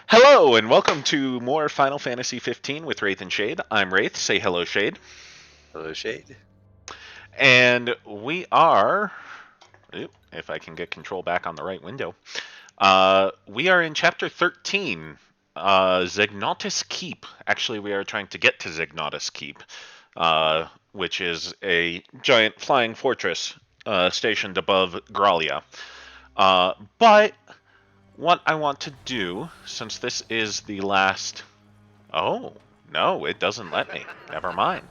Hello and welcome to more Final Fantasy 15 with Wraith and Shade. I'm Wraith. Say hello, Shade. Hello, Shade. And we are, if I can get control back on the right window, we are in Chapter 13, Zegnotus Keep. Actually, we are trying to get to Zegnotus Keep, which is a giant flying fortress stationed above Gralia. But what I want to do, since this is the last. Oh, no, it doesn't let me. Never mind.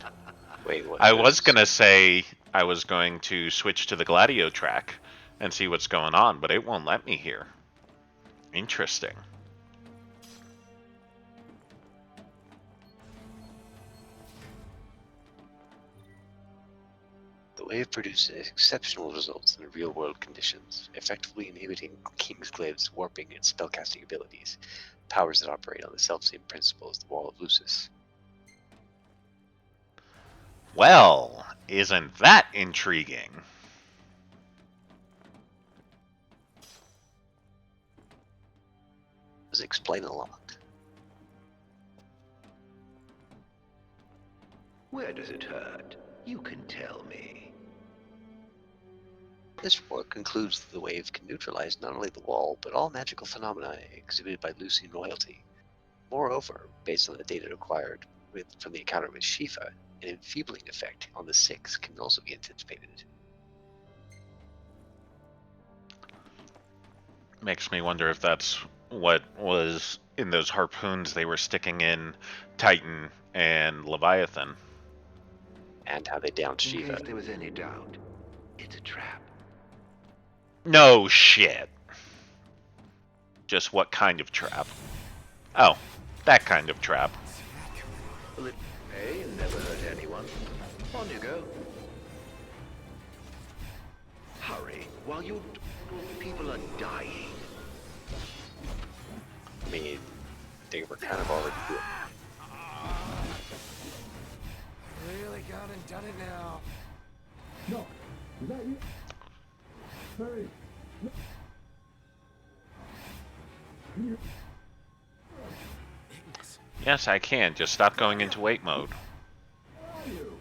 Wait, what I was does? gonna say I was going to switch to the Gladio track and see what's going on, but it won't let me here. Interesting. The wave produces exceptional results in real-world conditions, effectively inhibiting Kingsglaive's warping and spellcasting abilities, powers that operate on the self-same principle as the Wall of Lucis. Well, isn't that intriguing? Does explain a lot. Where does it hurt? You can tell me. This report concludes that the wave can neutralize not only the wall, but all magical phenomena exhibited by Lucian royalty. Moreover, based on the data acquired from the encounter with Shifa, an enfeebling effect on the Six can also be anticipated. Makes me wonder if that's what was in those harpoons they were sticking in Titan and Leviathan. And how they downed In Shiva. case there was any doubt, it's a trap. No shit. Just what kind of trap? Oh, that kind of trap. A little pay and never hurt anyone. On you go. Hurry, while your people are dying. I mean, they were kind of already doing. Really gone and done it now. No, is that you? Hurry! Yes, I can. Just stop going into wait mode. Where are you?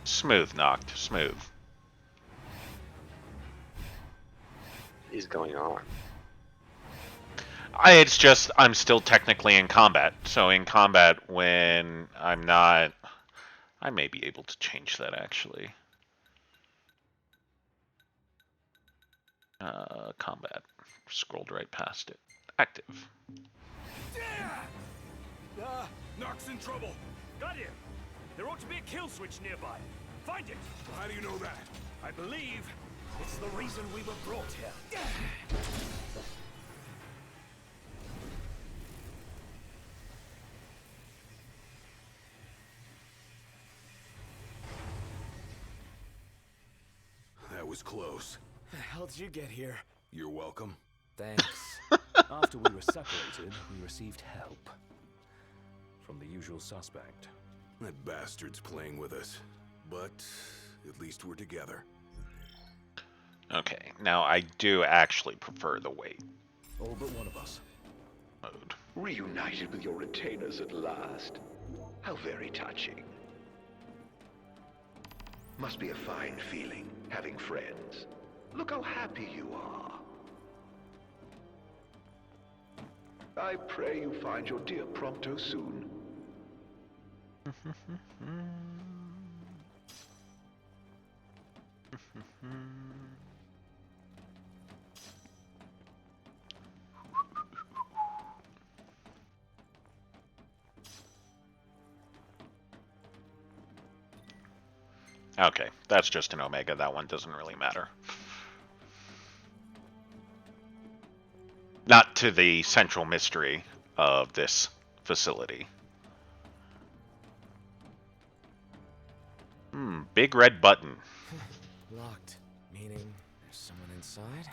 Smooth knocked. Smooth. What is going on? It's just I'm still technically in combat. So in combat when I'm not, I may be able to change that actually. Combat. Scrolled right past it. Active. Nox in trouble. Got him. There ought to be a kill switch nearby. Find it. How do you know that? I believe it's the reason we were brought here. That was close. The hell did you get here? You're welcome. Thanks. After we were separated, we received help. From the usual suspect. That bastard's playing with us. But at least we're together. Okay, now I do actually prefer the wait All but one of us. mode. Reunited with your retainers at last. How very touching. Must be a fine feeling, having friends. Look how happy you are. I pray you find your dear Prompto soon. Okay, that's just an Omega. That one doesn't really matter. Not to the central mystery of this facility. Big red button. Locked. Meaning there's someone inside?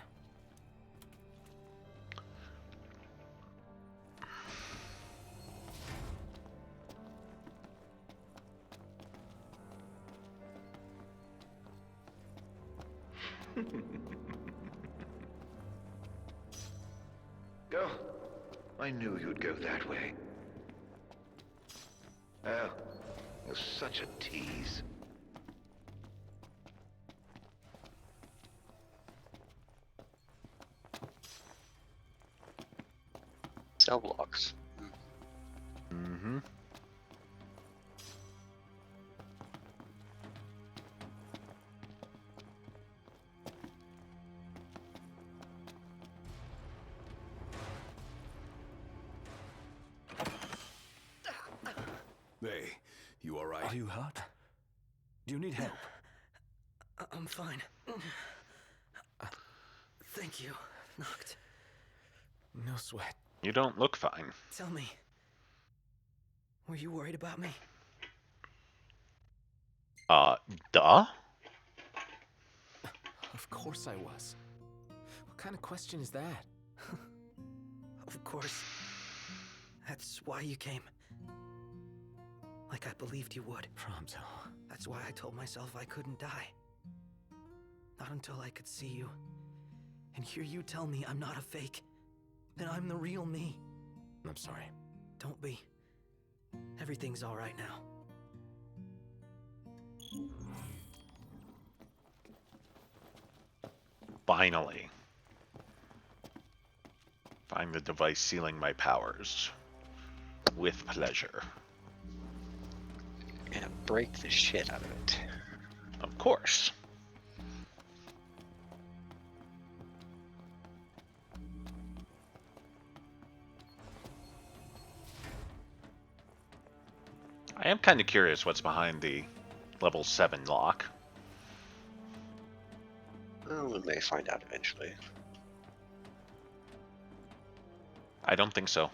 Oh, I knew you'd go that way. Oh, you're such a tease. Cell blocks. Mm-hmm. Hey, you alright? Are you hurt? Do you need help? I'm fine. Thank you, Noct. No sweat. You don't look fine. Tell me, were you worried about me? Duh? Of course I was. What kind of question is that? Of course. That's why you came. Like I believed you would. Prompto. That's why I told myself I couldn't die. Not until I could see you and hear you tell me I'm not a fake. That I'm the real me. I'm sorry. Don't be. Everything's all right now. Finally. Find the device sealing my powers. With pleasure. And break the shit out of it. Of course. I am kind of curious what's behind the level 7 lock. Well, we may find out eventually. I don't think so.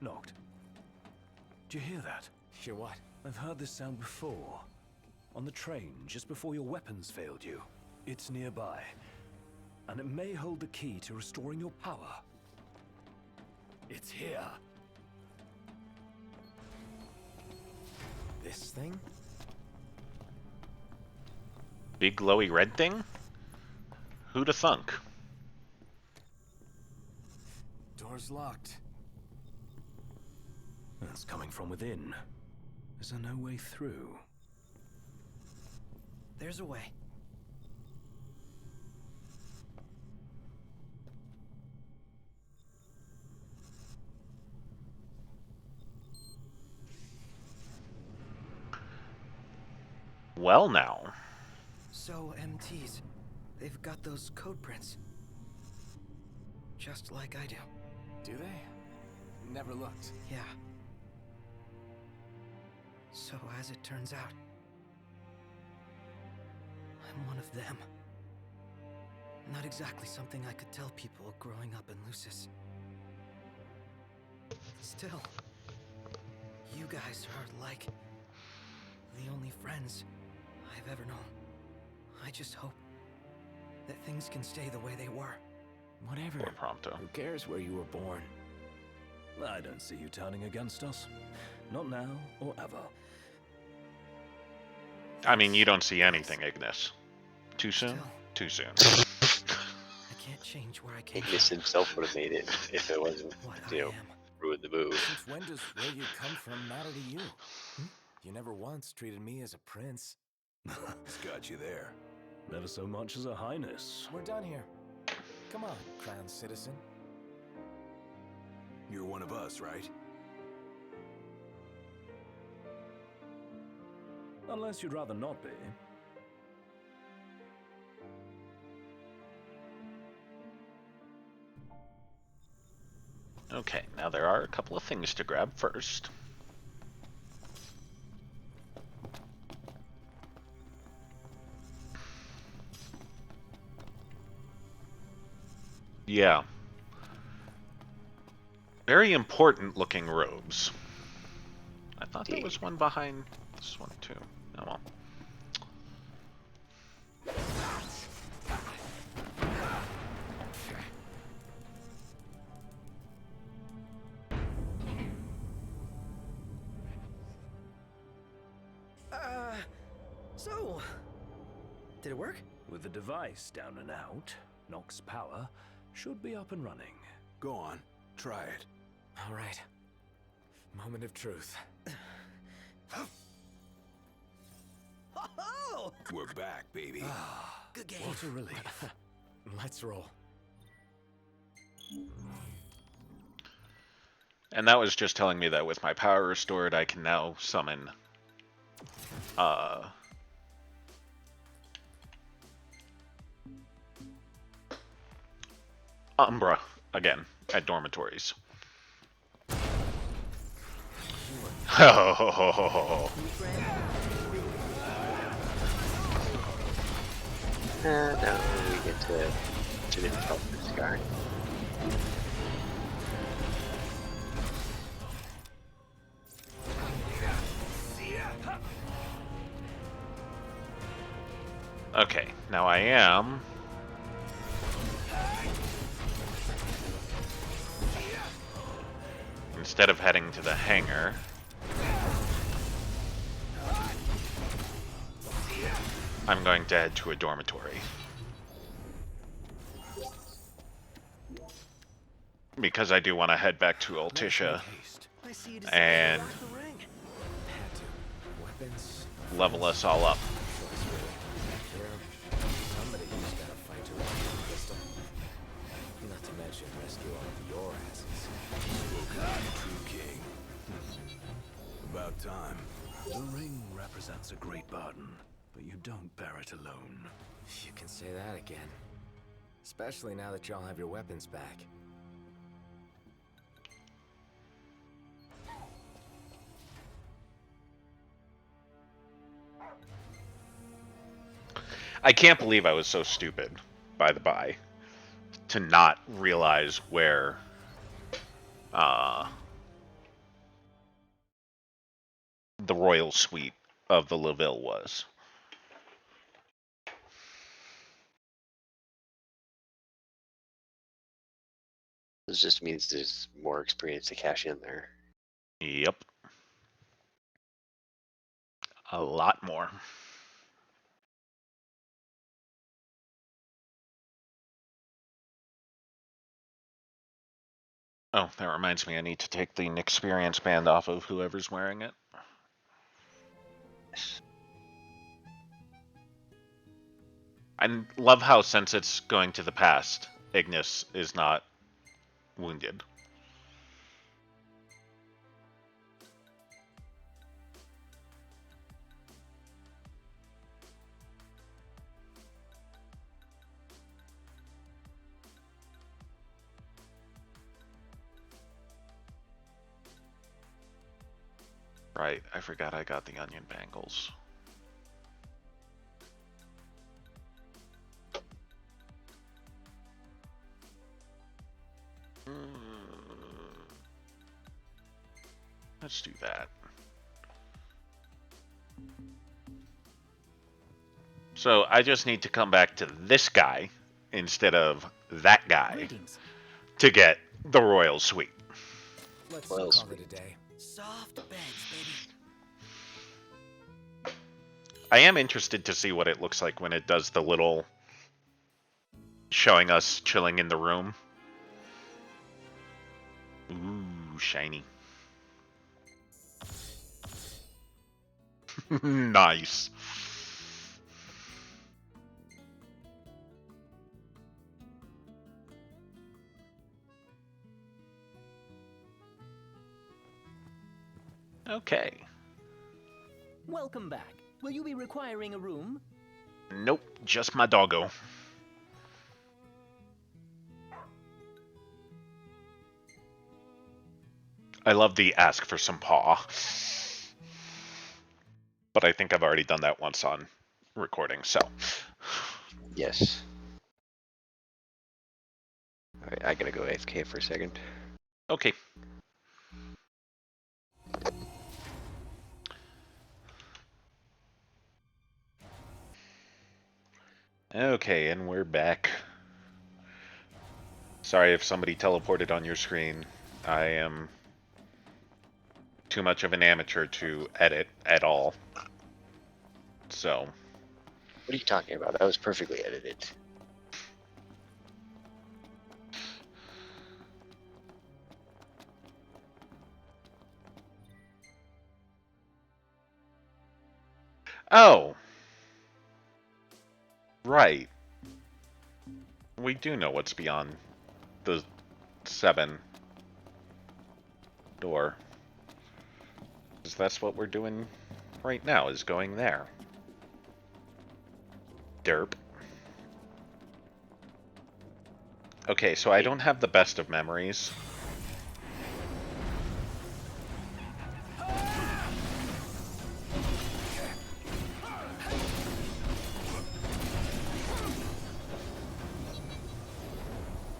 Knocked. Do you hear that? Hear what? I've heard this sound before. On the train, just before your weapons failed you. It's nearby. And it may hold the key to restoring your power. It's here. This thing? Big glowy red thing? Who'da thunk? Door's locked. That's coming from within. Is there no way through? There's a way. Well now. So, MTs, they've got those code prints. Just like I do. Do they? Never looked. Yeah. So, as it turns out, I'm one of them. Not exactly something I could tell people growing up in Lucis. Still, you guys are like the only friends I've ever known. I just hope that things can stay the way they were. Whatever. Poor Prompto. Who cares where you were born? I don't see you turning against us. Not now or ever. I mean, you don't see anything, Ignis. Too soon? Still. Too soon. I can't change where I came Ignis from. himself would have made it if it wasn't, What you I know, am. ruined the move. Since when does where you come from matter to you? You never once treated me as a prince. It's got you there. Never so much as a highness. We're done here. Come on, crown citizen. You're one of us, right? Unless you'd rather not be. Okay, now there are a couple of things to grab first. Yeah. Very important looking robes. I thought there was one behind this one too. Oh well. So, did it work? With the device down and out, Nox's power should be up and running. Go on, try it. All right. Moment of truth. Oh! We're back, baby. Good game. What a relief. Let's roll. And that was just telling me that with my power restored, I can now summon Umbra again at dormitories. Now we get to didn't help this guy. Okay, now I am. Instead of heading to the hangar, I'm going to head to a dormitory. Because I do want to head back to Altisha I see you and decided to lock the ring. Had to. Weapons. level us all up. Choice, really. Somebody who's got to fight to run the pistol. Not to mention rescue all of your asses. True king. About time. The ring represents a great burden, but you don't bear it alone. You can say that again. Especially now that y'all have your weapons back. I can't believe I was so stupid, by the by, to not realize where the royal suite of the LaVille was. This just means there's more experience to cash in there. Yep. A lot more. Oh, that reminds me, I need to take the experience band off of whoever's wearing it. I love how, since it's going to the past, Ignis is not wounded. Right, I forgot I got the onion bangles. Let's do that. So I just need to come back to this guy instead of that guy Greetings. to get the royal suite. Let's Well, call it a day. Soft beds, baby. I am interested to see what it looks like when it does the little showing us chilling in the room. Ooh, shiny. Nice. Okay. Welcome back. Will you be requiring a room? Nope, just my doggo. I love the ask for some paw. But I think I've already done that once on recording, so. Yes. Alright, I gotta go AFK for a second. Okay. Okay, and we're back. Sorry if somebody teleported on your screen. I am too much of an amateur to edit at all. So, What are you talking about? That was perfectly edited. oh, right. We do know what's beyond the 7 door. 'Cause that's what we're doing right now, is going there. Derp. Okay, so I don't have the best of memories.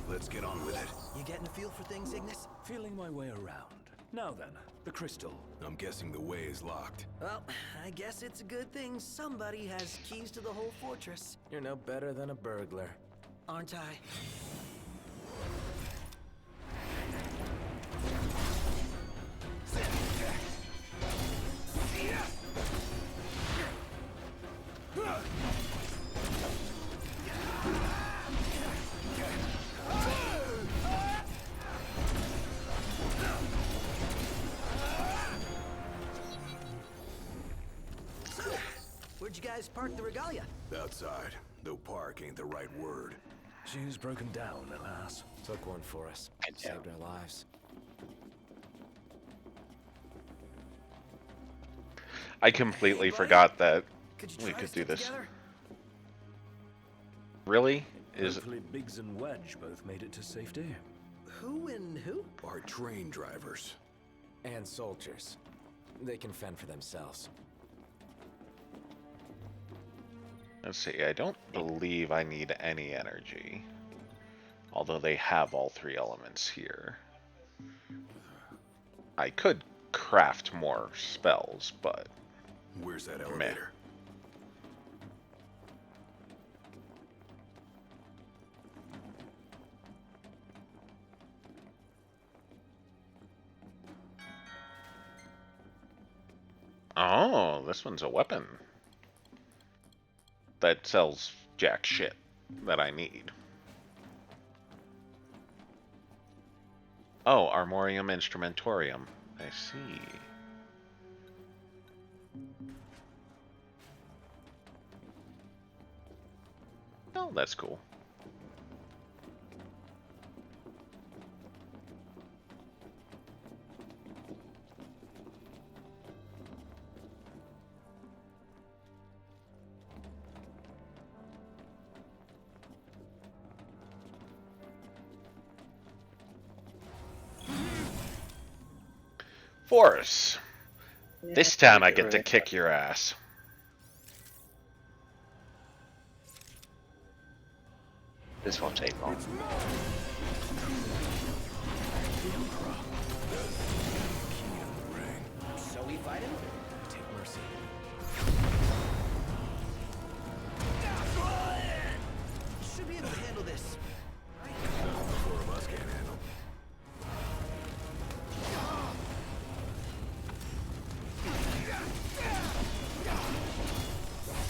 Let's get on with it. You getting a feel for things, Ignis? Feeling my way around. Now then, the crystal. I'm guessing the way is locked. Well, I guess it's a good thing somebody has keys to the whole fortress. You're no better than a burglar. Aren't I? Where'd you guys park the regalia? Outside, though park ain't the right word. She's broken down, alas. Took one for us. And Saved our lives. I completely Hey, buddy. forgot that Could you we try could to do stick this. together? Really? Is Hopefully Biggs and Wedge both made it to safety. Who and who? Our train drivers. And soldiers. They can fend for themselves. Let's see, I don't believe I need any energy. Although they have all 3 elements here. I could craft more spells, but Where's that elevator? oh, this one's a weapon that sells jack shit that I need. Oh, Armorium Instrumentorium. I see. Oh, that's cool. Force. This time I get to kick your ass. This won't take long. So we fight him? Take mercy. Should be able to handle this. Four of us can't handle.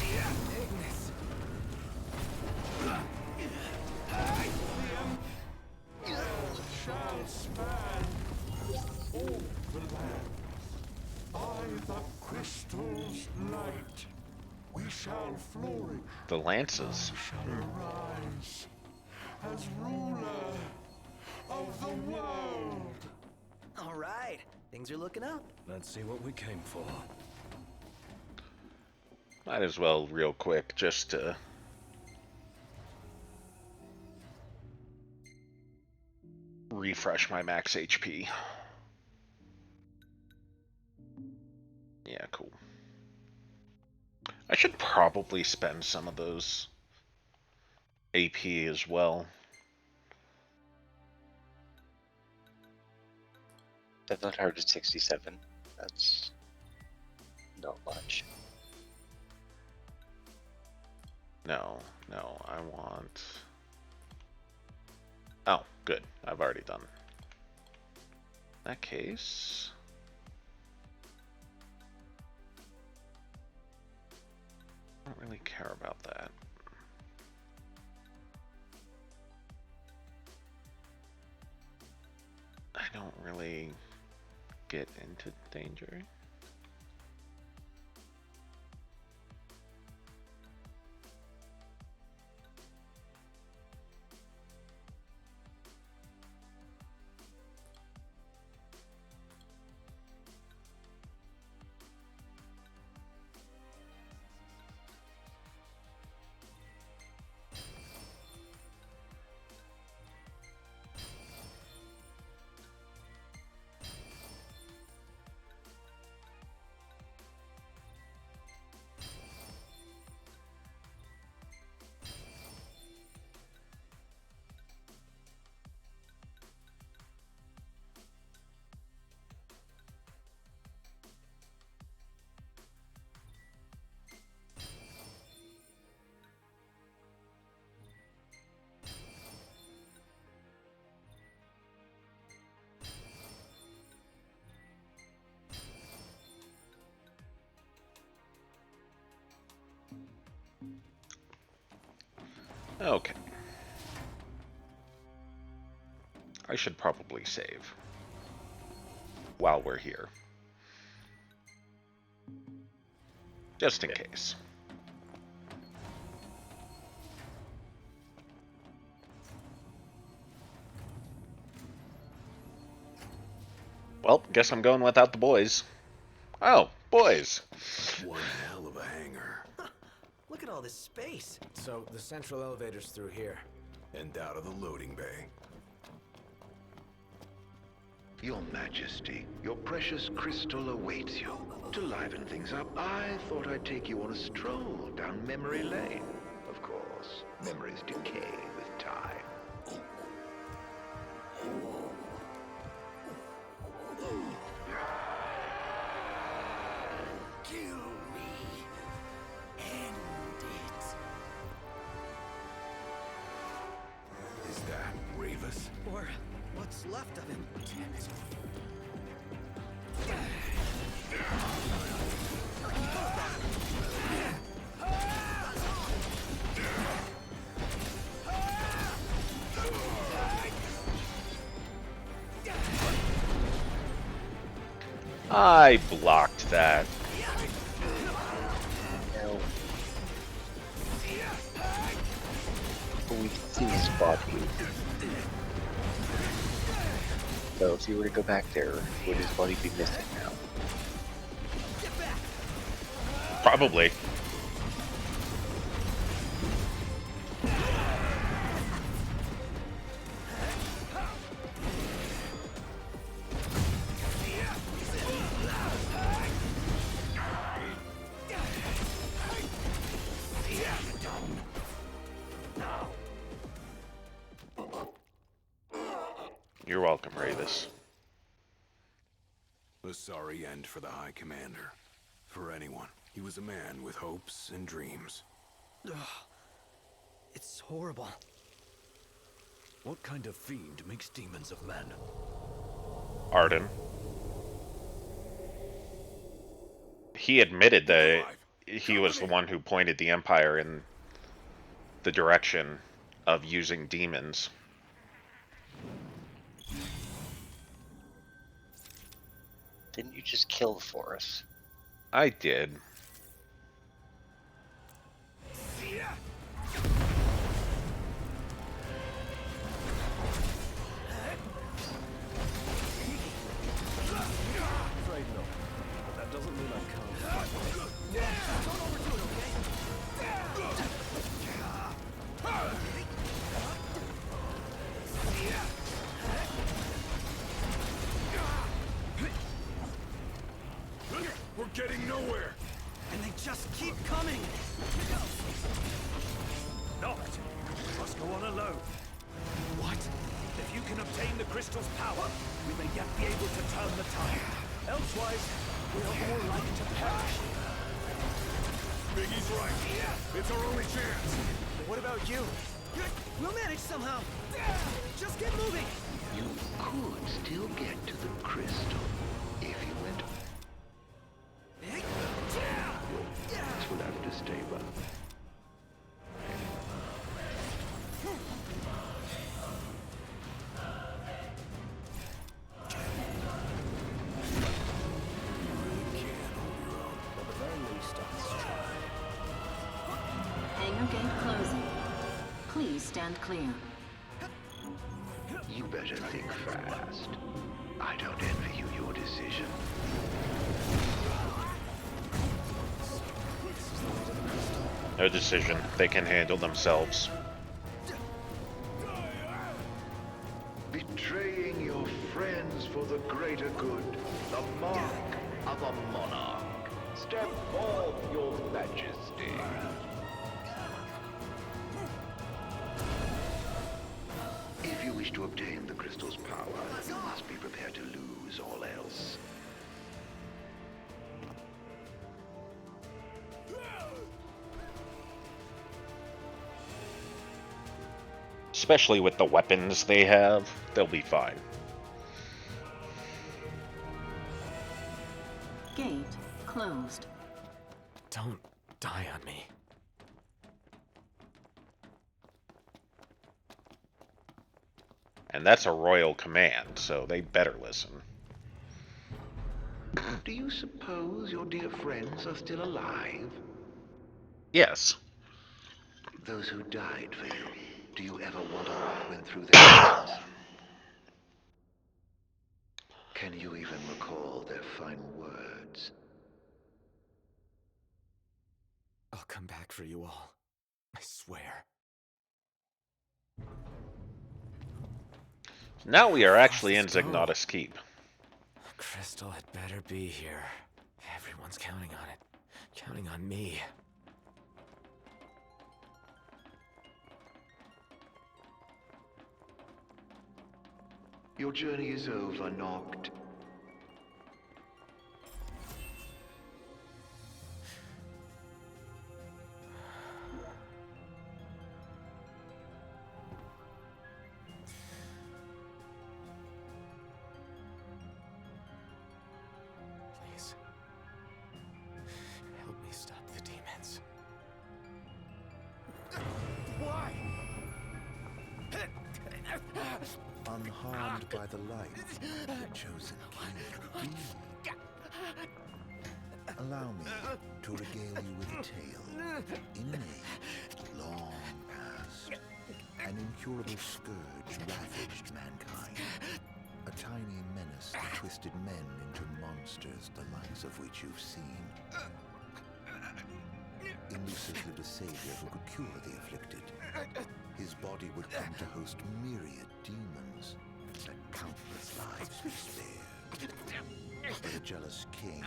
Ignis. Shall span all the land. By the crystal's light, we shall flourish. The lances. Shall arise as ruler of the world. All right. Things are looking up. Let's see what we came for. Might as well real quick just to refresh my max HP. Yeah, cool. I should probably spend some of those AP as well. 767. That's not much. No, I want... Oh, good. I've already done. In that case... don't really care about that. I don't really get into danger. Okay. I should probably save while we're here. Just in case. Well, guess I'm going without the boys. Oh, boys. One hell of a hangar. Look at all this space. So, the central elevator's through here. And out of the loading bay. Your Majesty, your precious crystal awaits you. To liven things up, I thought I'd take you on a stroll down memory lane. Of course, memories decay with time. Kill me. End it. Is that Ravis? Or what's left of him. Damn it. I blocked that. Now, we can see his body. So if you were to go back there, would his body be missing now? Probably. You're welcome, Ravis. A sorry end for the High Commander. For anyone. He was a man with hopes and dreams. Ugh. It's horrible. What kind of fiend makes demons of men? Arden. He admitted that he was the one who pointed the Empire in the direction of using demons. Didn't you just kill the forest? I did. Afraid not. But that doesn't mean I can't. Don't overdo it, okay? We're getting nowhere! And they just keep coming. Not. Must go on alone. What? If you can obtain the crystal's power, we may yet be able to turn the tide. Elsewise, we are all like to perish. Biggie's right. It's our only chance. What about you? We'll manage somehow. Just get moving. You could still get to the crystal if you went. This will have to stay, but stand clear. You better think fast. I don't envy you your decision. No decision. They can handle themselves. Betraying your friends for the greater good. The mark of a monarch. Step forth, your majesty. If you wish to obtain the crystal's power, you must be prepared to lose all else. Especially with the weapons they have, they'll be fine. Gate closed. Don't die on me. And that's a royal command, so they better listen. Do you suppose your dear friends are still alive? Yes. Those who died for you, do you ever wonder what went through their minds? Can you even recall their final words? I'll come back for you all. I swear. Now we are actually in Zignatus Keep. Crystal had better be here. Everyone's counting on it. Counting on me. Your journey is over, Noct. Please. Help me stop the demons. Why? Unharmed by the light, the chosen king. Allow me to regale you with a tale. In an age long past, an incurable scourge ravaged mankind. A tiny menace that twisted men into monsters, the likes of which you've seen. In Lucis lived a savior who could cure the afflicted. His body would come to host myriad demons, that countless lives be spared. But a jealous king,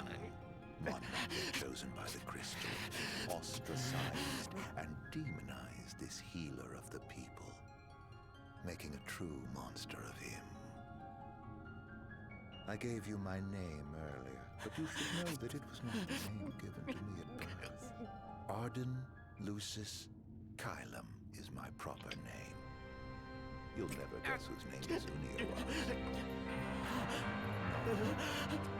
one chosen by the crystal, ostracized and demonized this healer of the people, making a true monster of him. I gave you my name earlier, but you should know that it was not the name given to me at birth. Arden Lucis Kylum is my proper name. You'll never guess whose name Zunia was.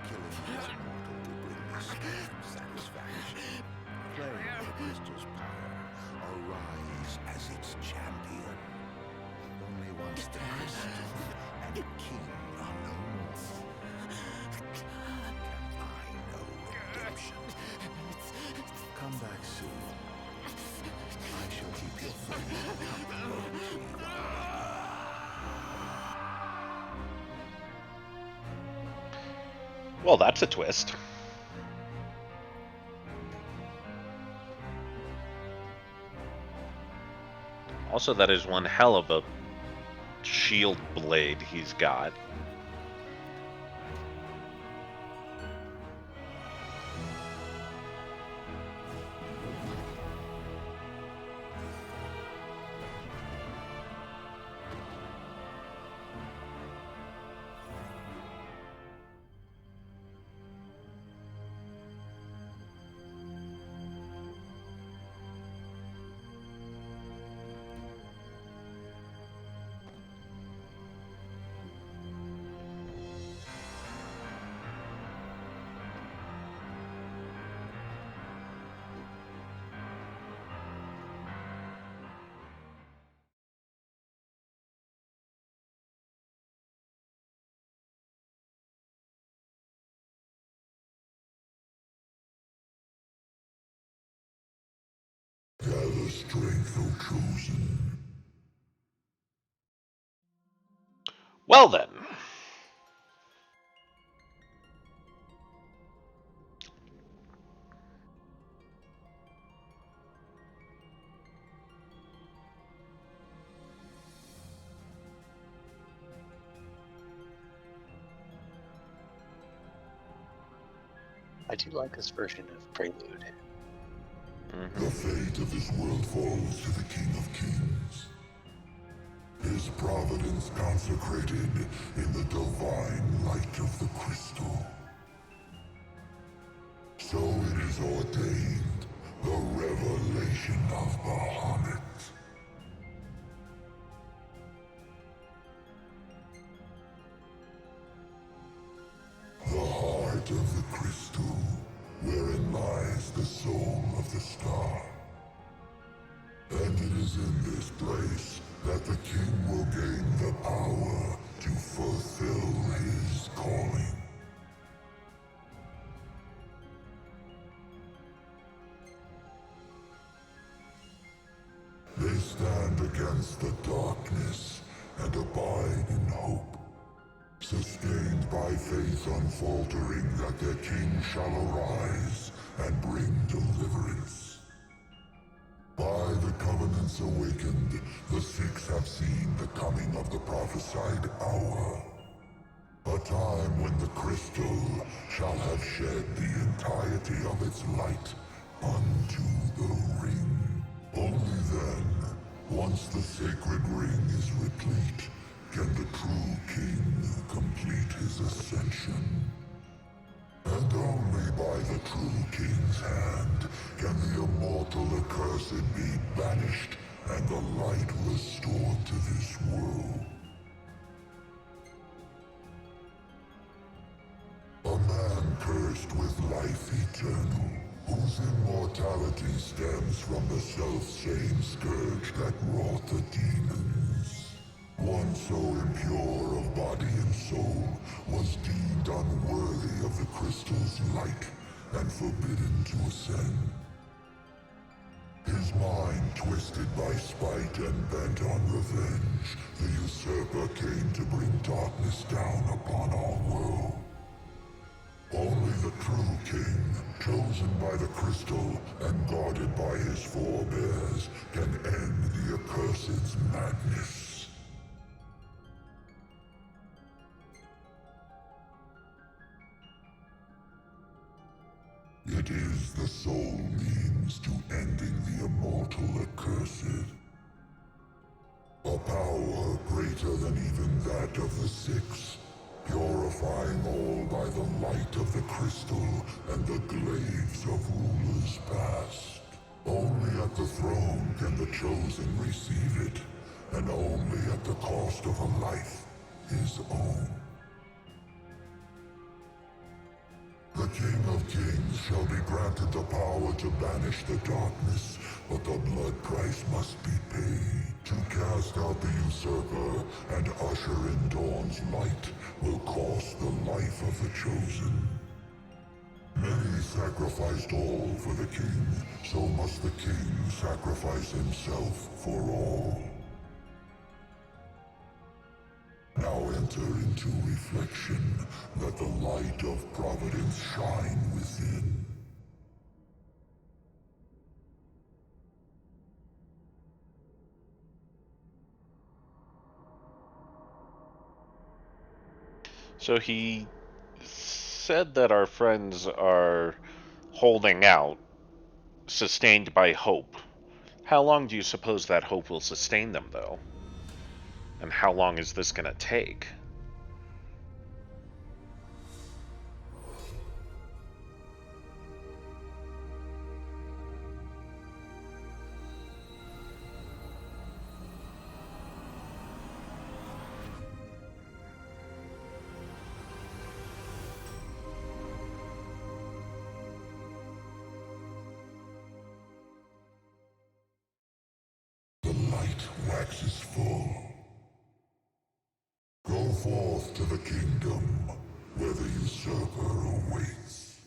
Killing his immortal will bring me swift satisfaction. Claim the crystal's power, arise as its champion. Only once the crystal and the king are no more, can I know redemption. Come back soon. I shall keep your friend company. Well, that's a twist. Also, that is one hell of a shield blade he's got. Gather strength, O chosen. Well then. I do like this version of Prelude. The fate of this world falls to the King of Kings. His providence consecrated in the divine light of the crystal. So it is ordained, the revelation of Bahamut. The heart of the crystal, wherein lies the soul of the star. And it is in this place that the king will gain the power to fulfill his calling. They stand against the darkness and abide in hope, sustained by faith unfaltering that their king shall arise and bring deliverance. By the covenants awakened, the Six have seen the coming of the prophesied hour. A time when the crystal shall have shed the entirety of its light unto the ring. Only then, once the sacred ring is replete, can the true king complete his ascension. And only by the true king's hand can the immortal accursed be banished and the light restored to this world. A man cursed with life eternal, whose immortality stems from the self-same scourge that wrought the demons. One so impure of body and soul was deemed unworthy of the crystal's light and forbidden to ascend. His mind twisted by spite and bent on revenge, the usurper came to bring darkness down upon our world. Only the true king, chosen by the crystal and guarded by his forebears, can end the accursed's madness. It is the sole means to ending the immortal accursed. A power greater than even that of the Six, purifying all by the light of the crystal and the glaives of rulers past. Only at the throne can the chosen receive it, and only at the cost of a life, his own. The King of Kings shall be granted the power to banish the darkness, but the blood price must be paid. To cast out the usurper and usher in dawn's light will cost the life of the chosen. Many sacrificed all for the king, so must the king sacrifice himself for all. Now enter into reflection, let the light of providence shine within. So he said that our friends are holding out, sustained by hope. How long do you suppose that hope will sustain them, though? And how long is this going to take? The light waxes full. Go forth to the kingdom, where the usurper awaits.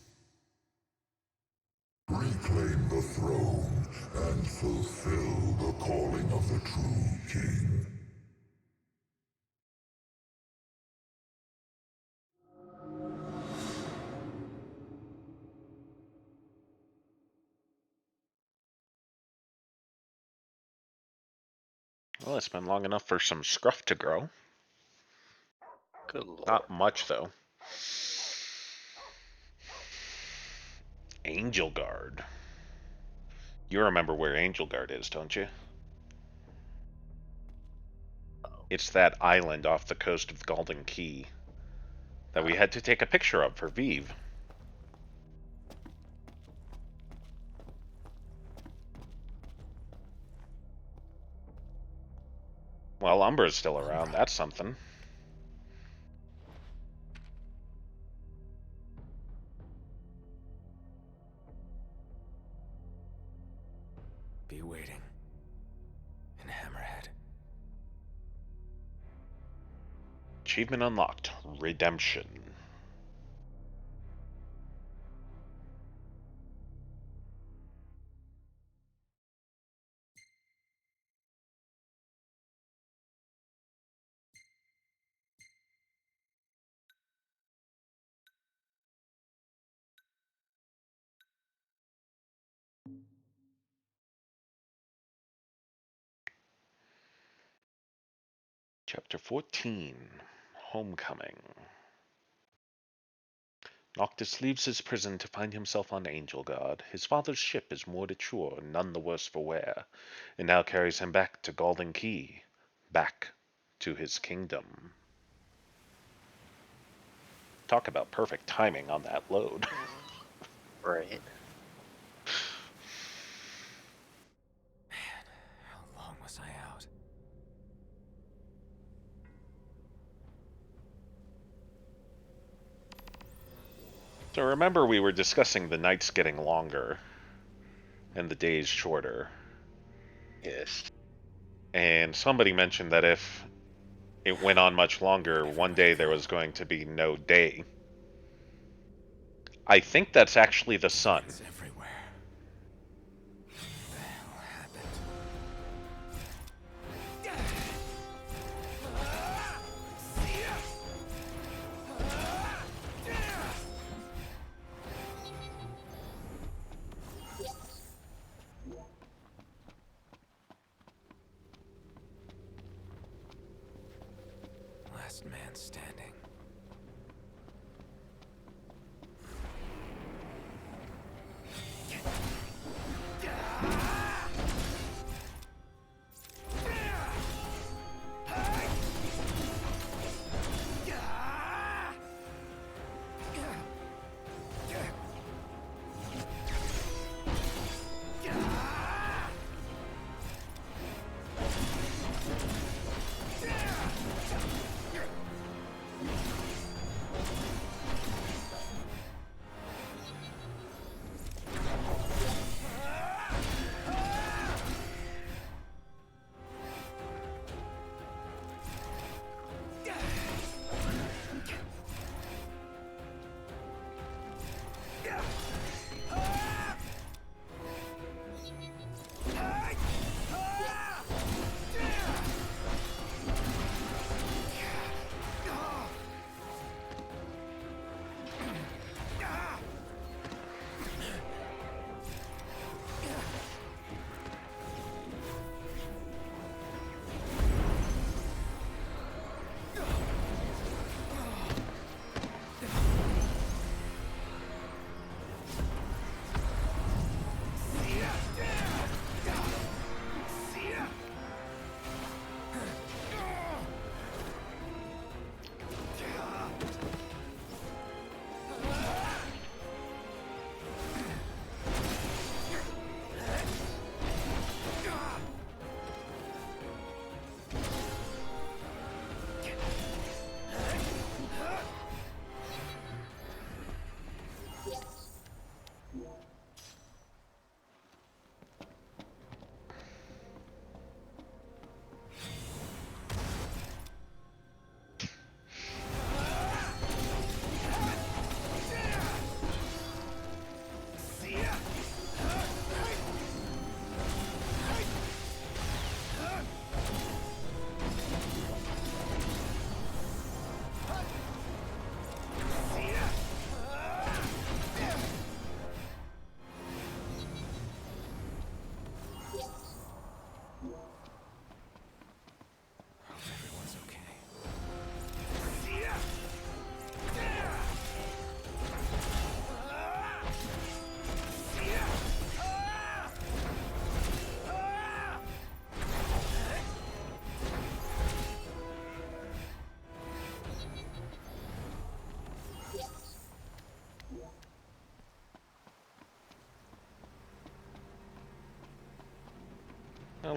Reclaim the throne, and fulfill the calling of the true king. Well, it's been long enough for some scruff to grow. Good lord. Not much, though. Angel Guard. You remember where Angel Guard is, don't you? It's that island off the coast of Golden Key that we had to take a picture of for Vive. Well, Umbra's still around. That's something. Be waiting. In Hammerhead. Achievement unlocked. Redemption. Chapter 14. Homecoming. Noctis leaves his prison to find himself on Angel Guard. His father's ship is moored at shore, none the worse for wear, and now carries him back to Golden Key, back to his kingdom. Talk about perfect timing on that load. Right. How long was I out? So remember we were discussing the nights getting longer and the days shorter. Yes. And somebody mentioned that if it went on much longer, one day there was going to be no day. I think that's actually the sun. It's everywhere. What the hell happened? Last man standing.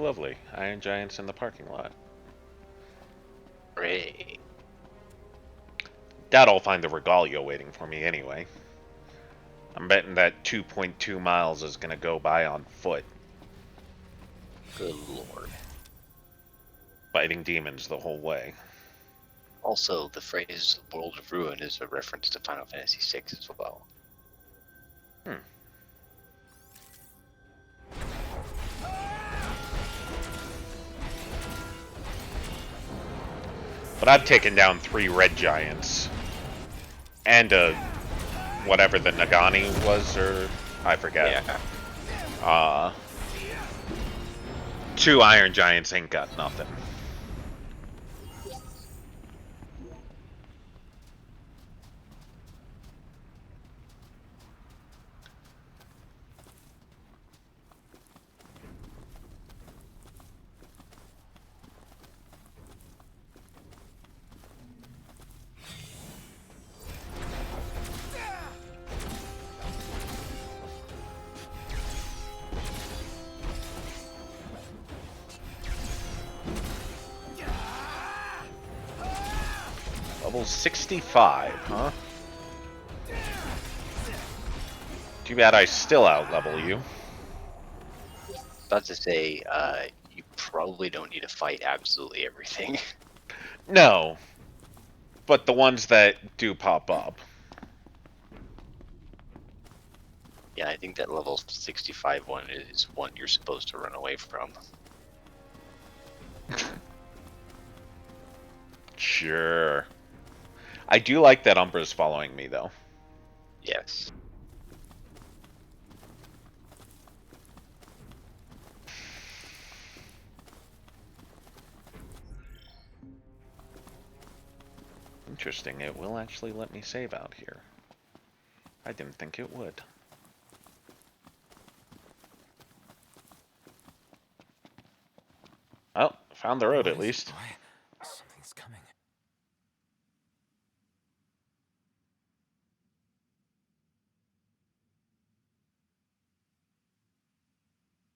lovely. Iron Giants in the parking lot. Great. Doubt I'll find the Regalia waiting for me anyway. I'm betting that 2.2 miles is gonna go by on foot. Good lord. Fighting demons the whole way. Also, the phrase World of Ruin is a reference to Final Fantasy VI as well. But I've taken down 3 red giants. And whatever the Nagani was, or I forget. Yeah. 2 iron giants ain't got nothing. Level 65, huh? Too bad I still out-level you. About to say, you probably don't need to fight absolutely everything. No. But the ones that do pop up. Yeah, I think that level 65 one is one you're supposed to run away from. Sure. I do like that Umbra's following me, though. Yes. Interesting, it will actually let me save out here. I didn't think it would. Oh, found the road at least. Something's coming.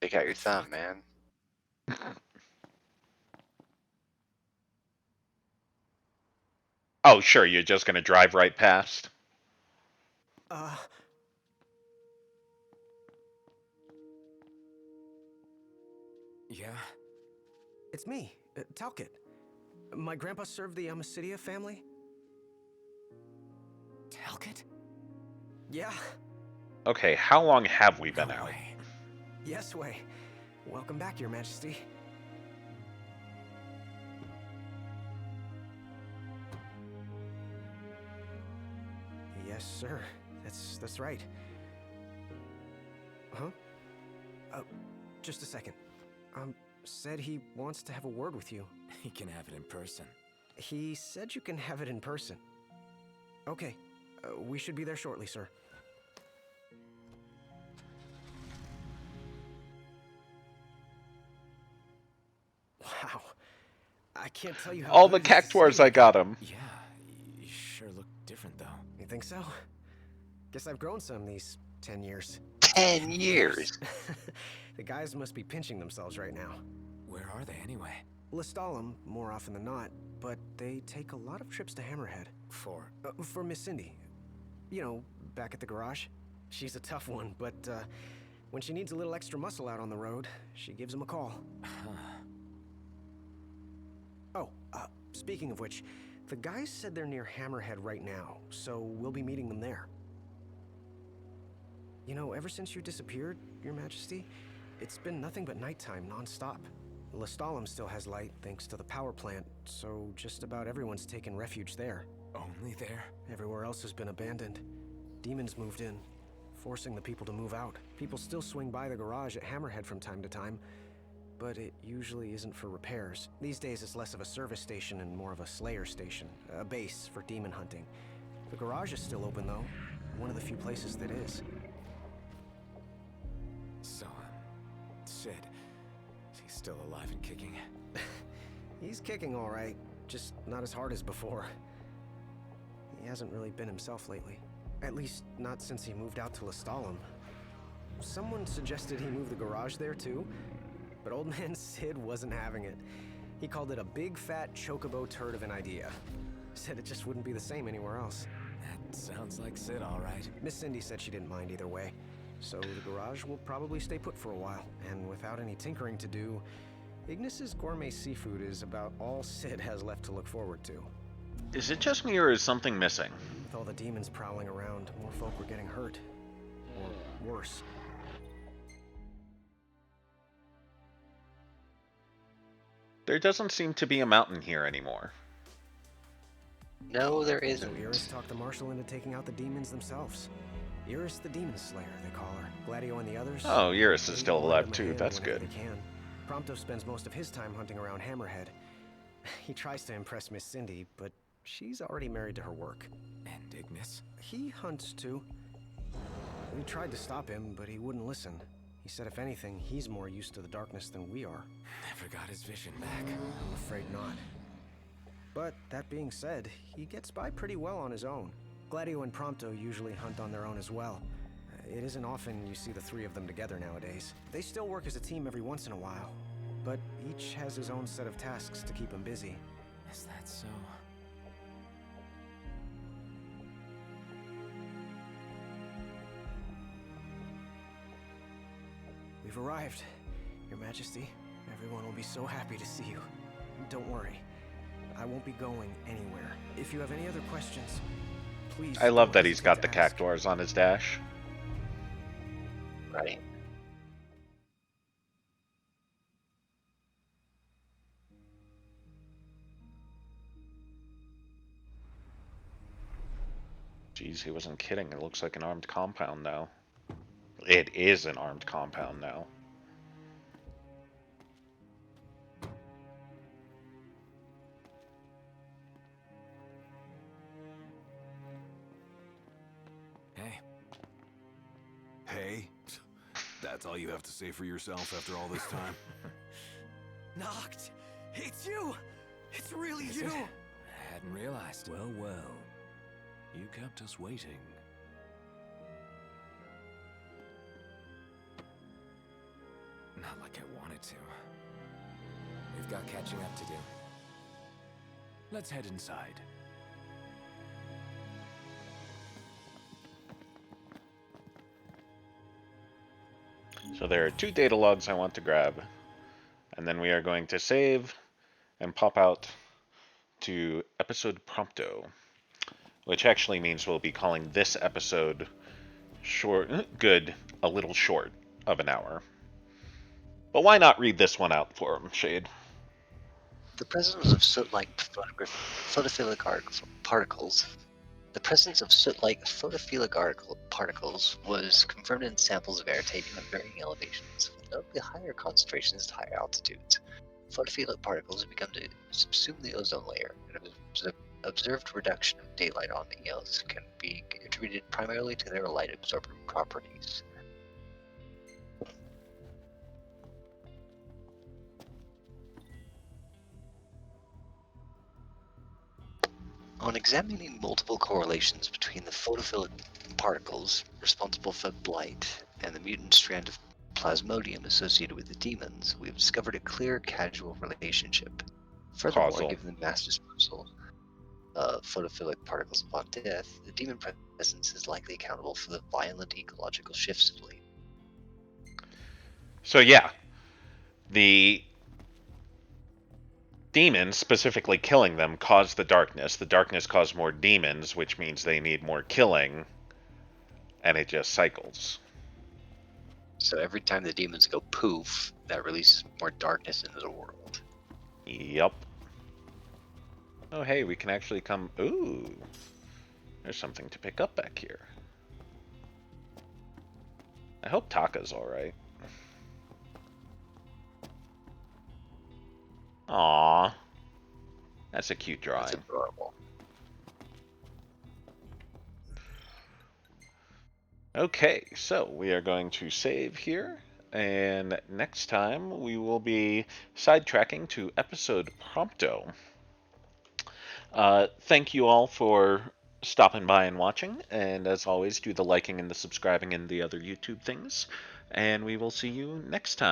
Take out your thumb, man. Oh, sure, you're just gonna drive right past? Yeah? It's me, Talcott. My grandpa served the Amicidia family. Talcott? Yeah. Okay, how long have we been out? Yes, way. Welcome back, Your Majesty. Yes, sir. That's right. Huh? Just a second. Said he wants to have a word with you. He can have it in person. He said you can have it in person. Okay. We should be there shortly, sir. Wow. I can't tell you how All the good it is to cactuars, see you. I got them. Yeah, you sure look different, though. You think so? Guess I've grown some these 10 years. 10 years? The guys must be pinching themselves right now. Where are they, anyway? Lestalem, more often than not, but they take a lot of trips to Hammerhead. For Miss Cindy. You know, back at the garage. She's a tough one, but when she needs a little extra muscle out on the road, she gives him a call. Oh, speaking of which, the guys said they're near Hammerhead right now, so we'll be meeting them there. You know, ever since you disappeared, Your Majesty, it's been nothing but nighttime non-stop. Lestalem still has light thanks to the power plant, so just about everyone's taken refuge there. Only there? Everywhere else has been abandoned. Demons moved in, forcing the people to move out. People still swing by the garage at Hammerhead from time to time, but it usually isn't for repairs. These days it's less of a service station and more of a slayer station, a base for demon hunting. The garage is still open though, one of the few places that is. So, Sid, he's still alive and kicking? He's kicking all right, just not as hard as before. He hasn't really been himself lately. At least, not since he moved out to Lestalem. Someone suggested he move the garage there too, But old man Sid wasn't having it. He called it a big fat chocobo turd of an idea. Said it just wouldn't be the same anywhere else. That sounds like Sid, all right. Miss Cindy said she didn't mind either way. So the garage will probably stay put for a while, and without any tinkering to do, Ignis's gourmet seafood is about all Sid has left to look forward to. Is it just me or is something missing? With all the demons prowling around, more folk were getting hurt. Or worse. There doesn't seem to be a mountain here anymore. No, there So isn't. Iris talked the Marshal into taking out the demons themselves. Iris the Demon Slayer, they call her. Gladio and the others. Oh, Iris they is still lend alive them a too. hand That's whenever good. they can. Prompto spends most of his time hunting around Hammerhead. He tries to impress Miss Cindy, but she's already married to her work. And Ignis? He hunts too. We tried to stop him, but he wouldn't listen. He said if anything, he's more used to the darkness than we are. Never got his vision back. I'm afraid not. But that being said, he gets by pretty well on his own. Gladio and Prompto usually hunt on their own as well. It isn't often you see the three of them together nowadays. They still work as a team every once in a while, but each has his own set of tasks to keep him busy. Is that so? We've arrived, Your Majesty. Everyone will be so happy to see you. Don't worry. I won't be going anywhere. If you have any other questions, please. I love don't that he's got the hesitate to ask. cactuars on his dash. Right. Jeez, he wasn't kidding. It looks like an armed compound now. It is an armed compound now. Hey. Hey? That's all you have to say for yourself after all this time? Noct! It's you! It's really Is you! it? I hadn't realized. Well, well. You kept us waiting. Not like I wanted to. We've got catching up to do. Let's head inside. So there are 2 data logs I want to grab. And then we are going to save and pop out to episode Prompto. Which actually means we'll be calling this episode a little short of an hour. But why not read this one out for him, Shade? The presence of soot-like particles. The presence of soot-like photophilic particles was confirmed in samples of air taken at varying elevations, with notably higher concentrations at higher altitudes. Photophilic particles have begun to subsume the ozone layer, and observed reduction of daylight on Eos can be attributed primarily to their light-absorbing properties. On examining multiple correlations between the photophilic particles responsible for blight and the mutant strand of plasmodium associated with the demons, we have discovered a clear causal relationship. Furthermore, Causal. given the mass dispersal of photophilic particles upon death, the demon presence is likely accountable for the violent ecological shifts of late. So yeah, the demons, specifically killing them, caused the darkness. The darkness caused more demons, which means they need more killing, and it just cycles. So every time the demons go poof, that releases more darkness into the world. Yup. Oh hey, we can actually come... Ooh! There's something to pick up back here. I hope Taka's alright. Aww. That's a cute drawing. That's adorable. Okay, so we are going to save here, and next time we will be sidetracking to episode Prompto. Thank you all for stopping by and watching, and as always, do the liking and the subscribing and the other YouTube things, and we will see you next time.